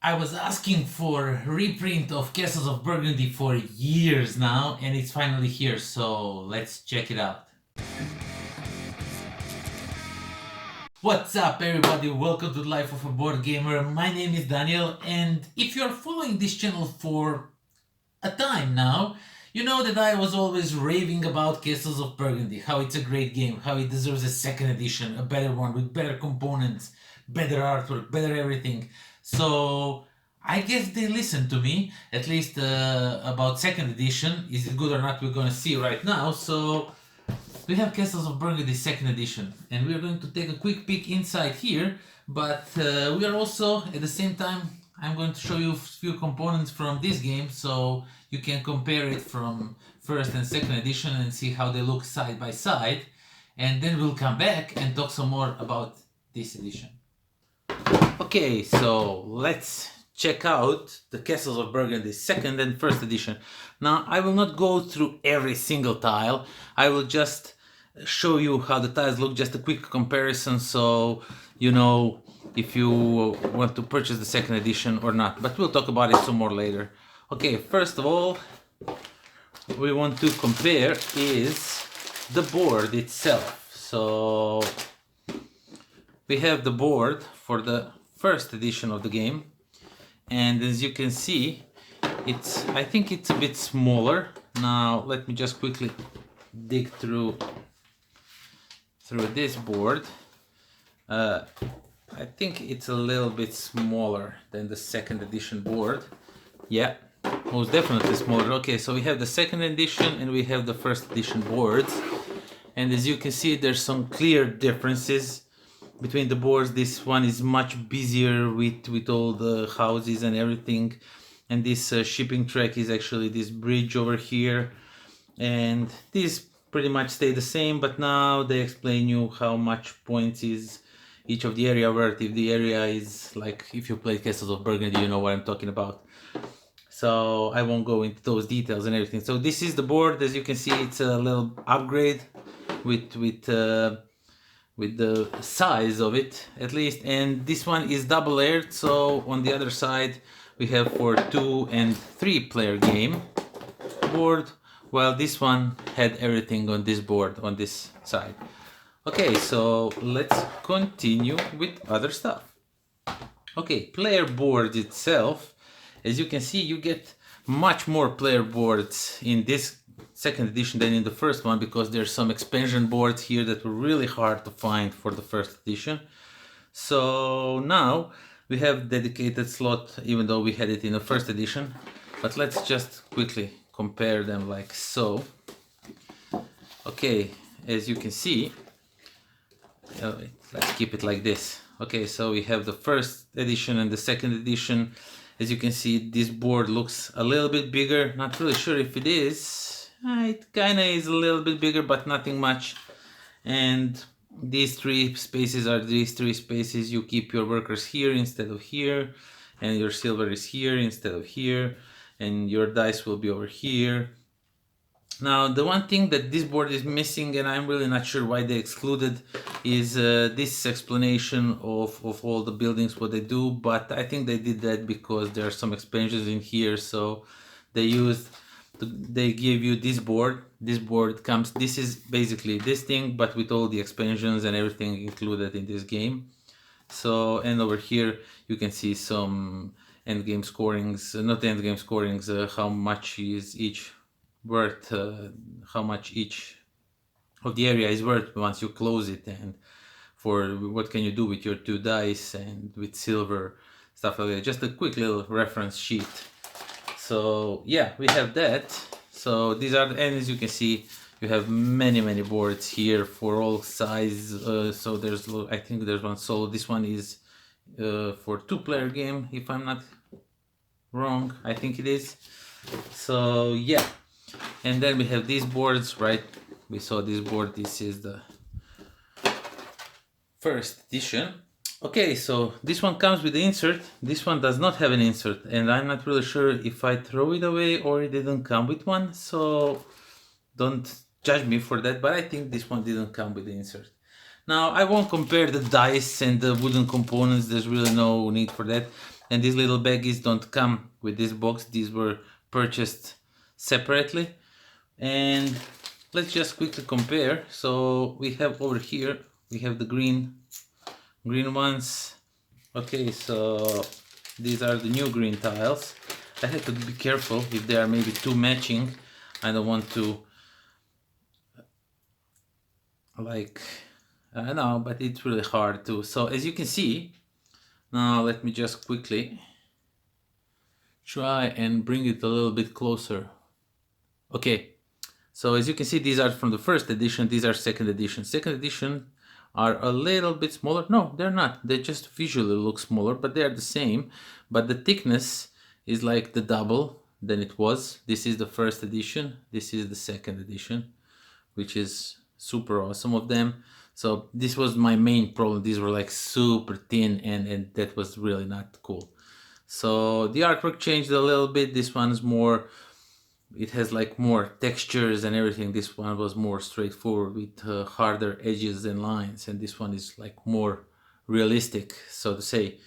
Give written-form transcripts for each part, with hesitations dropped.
I was asking for a reprint of Castles of Burgundy for years now, and it's finally here, so let's check it out. What's up, everybody? Welcome to Life of a Board Gamer. My name is Daniel, and if you're following this channel for a time now, you know that I was always raving about Castles of Burgundy, how it's a great game, how it deserves a second edition, a better one with better components, better artwork, better everything. So I guess they listened to me, at least about second edition. Is it good or not, we're gonna see right now. So we have Castles of Burgundy second edition, and we're going to take a quick peek inside here, but we are also, at the same time, I'm going to show you a few components from this game, so you can compare it from first and second edition and see how they look side by side, and then we'll come back and talk some more about this edition. Okay, so let's check out the Castles of Burgundy second and first edition. Now, I will not go through every single tile. I will just show you how the tiles look, just a quick comparison, so you know if you want to purchase the second edition or not. But we'll talk about it some more later. Okay, first of all, we want to compare is the board itself. So we have the board for the first edition of the game, and as you can see, I think it's a bit smaller. Now let me just quickly dig through this board. I think it's a little bit smaller than the second edition board. Yeah, most definitely smaller. Okay, so we have the second edition and we have the first edition boards, and as you can see, there's some clear differences between the boards. This one is much busier with all the houses and everything, and this shipping track is actually this bridge over here, and these pretty much stay the same, but now they explain you how much points is each of the area worth. If the area is like, if you play Castles of Burgundy, you know what I'm talking about, so I won't go into those details and everything. So this is the board. As you can see, it's a little upgrade with the size of it, at least, and this one is double layered. So on the other side we have for 2 and 3 player game board, while this one had everything on this board on this side. Okay, so let's continue with other stuff. Okay, player board itself, as you can see, you get much more player boards in this second edition than in the first one, because there's some expansion boards here that were really hard to find for the first edition. So now we have dedicated slot, even though we had it in the first edition. But let's just quickly compare them like so. Okay, as you can see, let's keep it like this. Okay, so we have the first edition and the second edition. As you can see, this board looks a little bit bigger. Not really sure if it is. It kind of is a little bit bigger, but nothing much. And these 3 spaces are these 3 spaces. You keep your workers here instead of here, and your silver is here instead of here, and your dice will be over here. Now, the one thing that this board is missing, and I'm really not sure why they excluded, is this explanation of all the buildings, what they do. But I think they did that because there are some expansions in here, so they give you this board. This board comes, this is basically this thing, but with all the expansions and everything included in this game. So, and over here you can see some end game scorings, not end game scorings, how much is each worth, how much each of the area is worth once you close it, and for what can you do with your 2 dice and with silver, stuff like that. Just a quick little reference sheet. So yeah, we have that. So these are, and as you can see, you have many boards here for all size. So there's, I think there's one solo. This one is for 2 player game, if I'm not wrong. I think it is. So yeah, and then we have these boards, right? We saw this board. This is the first edition. Okay, so this one comes with the insert. This one does not have an insert, and I'm not really sure if I throw it away or it didn't come with one, so don't judge me for that, but I think this one didn't come with the insert. Now, I won't compare the dice and the wooden components, there's really no need for that. And these little baggies don't come with this box. These were purchased separately. And let's just quickly compare. So we have over here, we have the green ones. Okay, so these are the new green tiles. I have to be careful if they are maybe too matching. I don't want to, like, I don't know, but it's really hard to. So as you can see, now let me just quickly try and bring it a little bit closer. Okay, so as you can see, these are from the first edition, these are second edition. Second edition are a little bit smaller. No, they're not. They just visually look smaller, but they are the same. But the thickness is like the double than it was. This is the first edition. This is the second edition, which is super awesome of them. So this was my main problem. These were like super thin, and that was really not cool. So the artwork changed a little bit. This one's more, it has like more textures and everything. This one was more straightforward with harder edges and lines, and this one is like more realistic, so to say.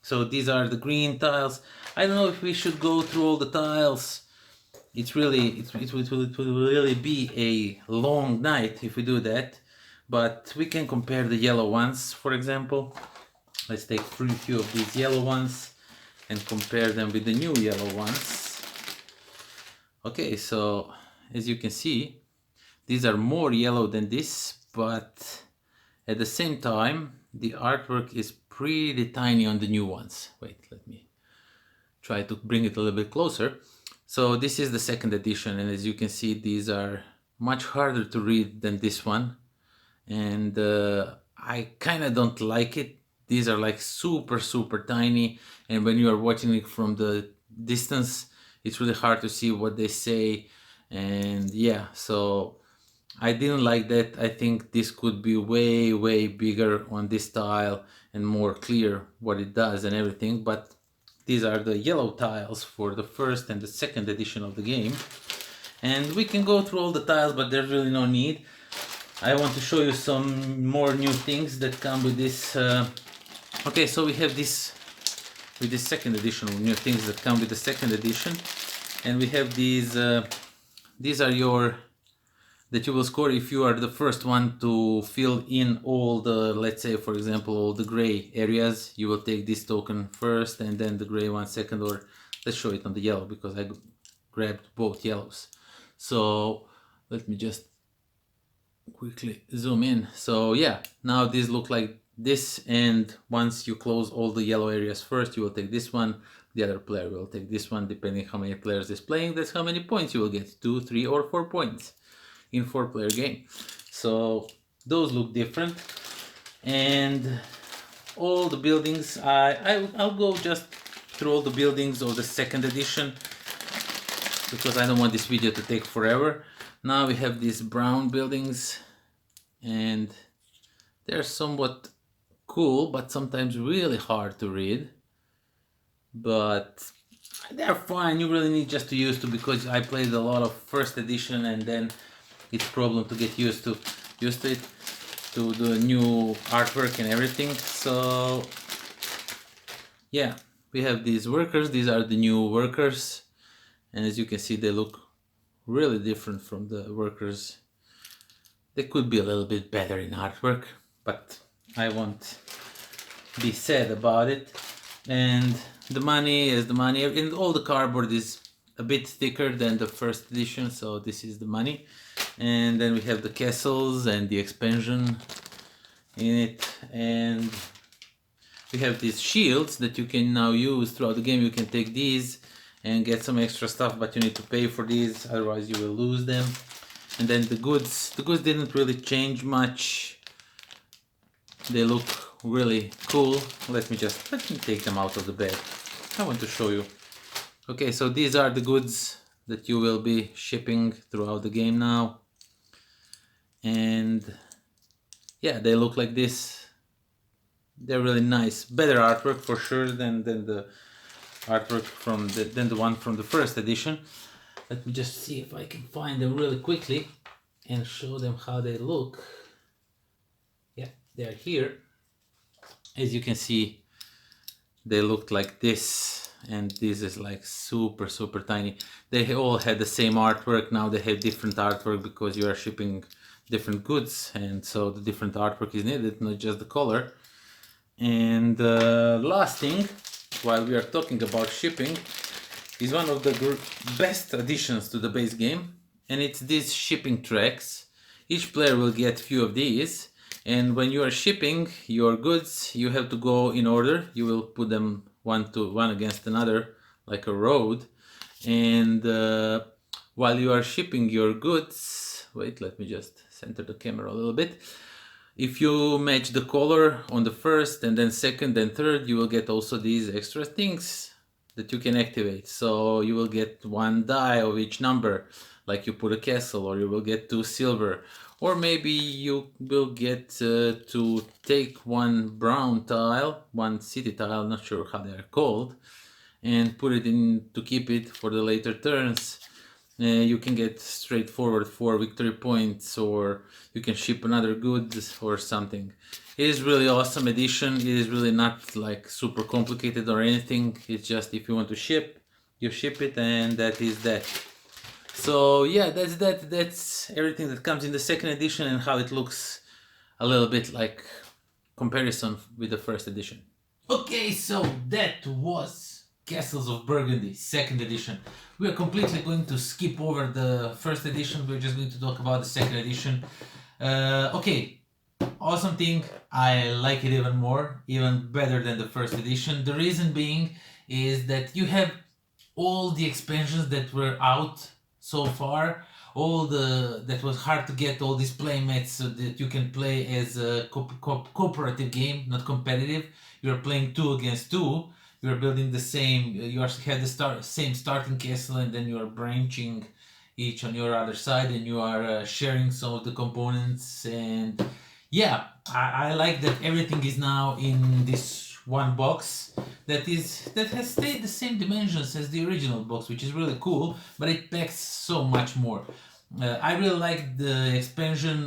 So these are the green tiles. I don't know if we should go through all the tiles. It will really be a long night if we do that, but we can compare the yellow ones, for example. Let's take a few of these yellow ones and compare them with the new yellow ones. Okay, so as you can see, these are more yellow than this, but at the same time, the artwork is pretty tiny on the new ones. Wait, let me try to bring it a little bit closer. So this is the second edition, and as you can see, these are much harder to read than this one. And I kind of don't like it. These are like super, super tiny, and when you are watching it from the distance, it's really hard to see what they say. And yeah, so I didn't like that. I think this could be way, way bigger on this tile and more clear what it does and everything. But these are the yellow tiles for the first and the second edition of the game. And we can go through all the tiles, but there's really no need. I want to show you some more new things that come with this. Okay, so we have this with the second edition, new things that come with the second edition. And we have these are your, that you will score if you are the first one to fill in all the, let's say for example, all the gray areas. You will take this token first and then the gray one second, or let's show it on the yellow because I grabbed both yellows. So let me just quickly zoom in. So yeah, now these look like this, and once you close all the yellow areas first, you will take this one, the other player will take this one. Depending how many players is playing, that's how many points you will get, 2, 3 or 4 points in 4-player game. So those look different. And all the buildings, I'll go just through all the buildings of the second edition because I don't want this video to take forever. Now we have these brown buildings, and they're somewhat cool, but sometimes really hard to read. But they're fine. You really need just to use to, because I played a lot of first edition, and then it's a problem to get used to it, to the new artwork and everything. So yeah, we have these workers. These are the new workers, and as you can see, they look really different from the workers. They could be a little bit better in artwork, but I won't be sad about it. And the money is the money, and all the cardboard is a bit thicker than the first edition, so this is the money. And then we have the castles and the expansion in it, and we have these shields that you can now use throughout the game. You can take these and get some extra stuff, but you need to pay for these, otherwise you will lose them. And then the goods didn't really change much. They look really cool. Let me take them out of the bag. I want to show you. Okay, so these are the goods that you will be shipping throughout the game now. And yeah, they look like this. They're really nice. Better artwork for sure than the artwork from the one from the first edition. Let me just see if I can find them really quickly and show them how they look. Yeah, they're here. As you can see, they looked like this, and this is like super tiny. They all had the same artwork. Now they have different artwork because you are shipping different goods, and so the different artwork is needed, not just the color. And last thing, while we are talking about shipping, is one of the best additions to the base game, and it's these shipping tracks. Each player will get few of these, and when you are shipping your goods, you have to go in order. You will put them one against another like a road, and while you are shipping your goods, wait, let me just center the camera a little bit. If you match the color on the first and then second and third, you will get also these extra things that you can activate. So you will get one die of each number, like you put a castle, or you will get 2 silver, or maybe you will get to take one brown tile, one city tile, not sure how they are called, and put it in to keep it for the later turns. You can get straightforward 4 victory points, or you can ship another good or something. It is really awesome addition. It is really not like super complicated or anything. It's just if you want to ship, you ship it, and that is that. So yeah, that's everything that comes in the second edition and how it looks a little bit like comparison with the first edition. Okay, so that was Castles of Burgundy, second edition. We are completely going to skip over the first edition. We're just going to talk about the second edition. Okay, awesome thing. I like it even more, even better than the first edition. The reason being is that you have all the expansions that were out so far, that was hard to get, all these playmates so that you can play as a cooperative game, not competitive. You're playing 2 against 2. You're building the same, you have the same starting castle, and then you are branching each on your other side, and you are sharing some of the components. And yeah, I like that everything is now in this one box that has stayed the same dimensions as the original box, which is really cool, but it packs so much more. I really like the expansion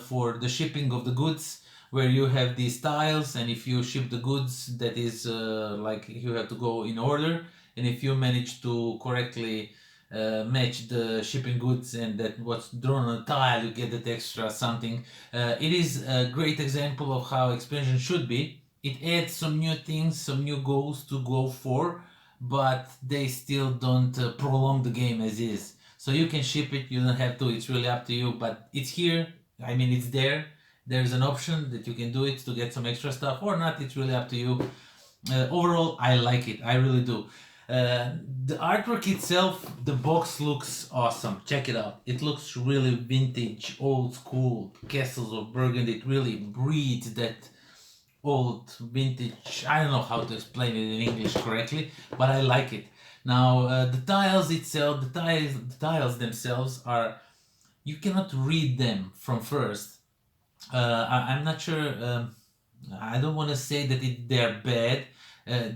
for the shipping of the goods, where you have these tiles, and if you ship the goods, that is like you have to go in order, and if you manage to correctly match the shipping goods and that what's drawn on a tile, you get that extra something. It is a great example of how expansion should be. It adds some new things, some new goals to go for, but they still don't prolong the game as is. So you can ship it, you don't have to, it's really up to you, but it's here, I mean it's there. There's an option that you can do it to get some extra stuff or not, it's really up to you. Overall, I like it, I really do. The artwork itself, the box looks awesome. Check it out. It looks really vintage, old school, Castles of Burgundy. It really breathes that old vintage. I don't know how to explain it in English correctly, but I like it. Now, the tiles itself, the tiles themselves are, you cannot read them from first. I'm not sure. I don't want to say that they're bad.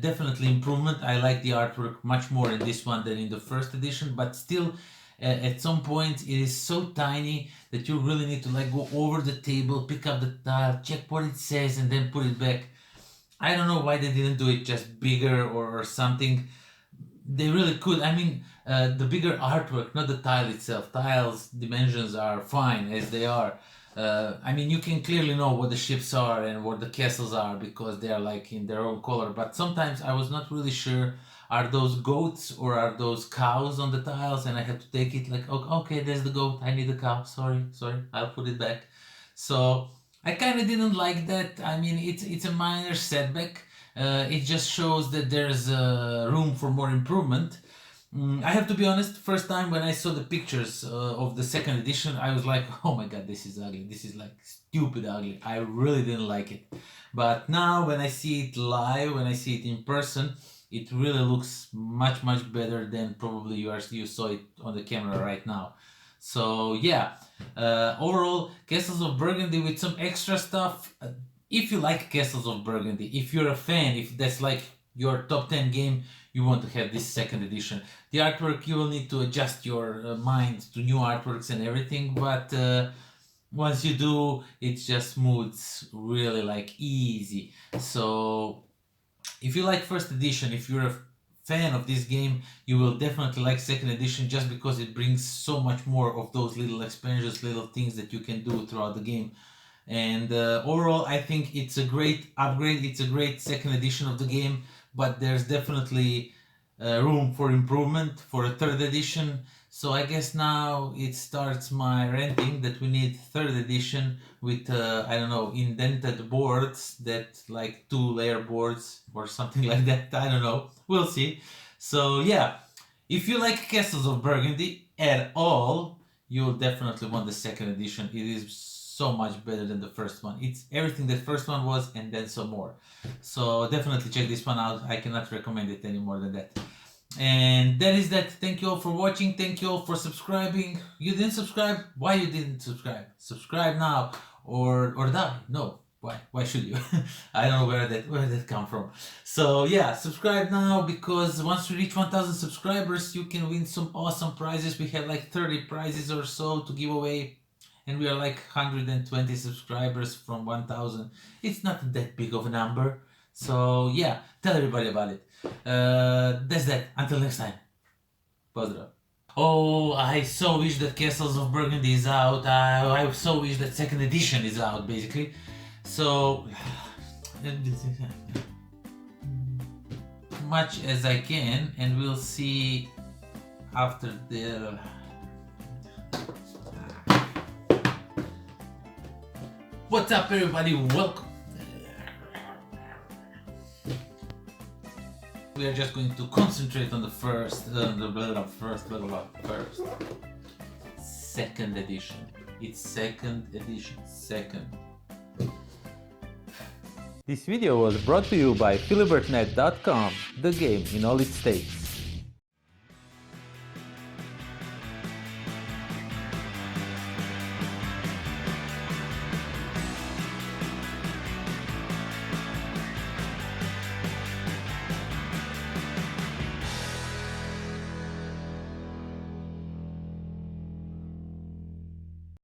Definitely improvement. I like the artwork much more in this one than in the first edition, but still, at some point it is so tiny that you really need to like go over the table, pick up the tile, check what it says, and then put it back. I don't know why they didn't do it just bigger or something. They really could. I mean, the bigger artwork, not the tile itself. Tiles dimensions are fine as they are. I mean, you can clearly know what the ships are and what the castles are because they are like in their own color. But sometimes I was not really sure, are those goats or are those cows on the tiles, and I had to take it like, okay, there's the goat. I need the cow. Sorry, I'll put it back. So I kind of didn't like that. I mean, it's a minor setback. It just shows that there's room for more improvement. I have to be honest, first time when I saw the pictures of the second edition, I was like, oh my god, this is ugly. This is like stupid ugly. I really didn't like it. But now when I see it live, when I see it in person, it really looks much better than probably you saw it on the camera right now. So yeah, overall, Castles of Burgundy with some extra stuff. If you like Castles of Burgundy, if you're a fan, if that's like your top 10 game, you want to have this second edition. The artwork, you will need to adjust your mind to new artworks and everything, but once you do, it just moves really like easy. So If you like first edition, if you're a fan of this game, you will definitely like second edition just because it brings so much more of those little expansions, little things that you can do throughout the game. And overall, I think it's a great upgrade. It's a great second edition of the game, but there's definitely room for improvement for a third edition. So I guess now it starts my ranting that we need third edition with I don't know, indented boards, that like 2-layer boards or something like that. I don't know. We'll see. So yeah, if you like Castles of Burgundy at all, you'll definitely want the second edition. It is so much better than the first one. It's everything that first one was and then some more. So definitely check this one out. I cannot recommend it any more than that. And that is that. Thank you all for watching. Thank you all for subscribing. You didn't subscribe? Why you didn't subscribe? Subscribe now or die. No. Why should you? I don't know where that come from. So yeah, subscribe now, because once we reach 1,000 subscribers, you can win some awesome prizes. We have like 30 prizes or so to give away, and we are like 120 subscribers from 1,000. It's not that big of a number. So yeah, tell everybody about it. That's that. Until next time. Pozdrav. Oh, I so wish that Castles of Burgundy is out. I so wish that second edition is out, basically. So much as I can, and we'll see after the. What's up, everybody? Welcome. We are just going to concentrate on the second edition. It's second edition. Second. This video was brought to you by philibertnet.com, the game in all its states.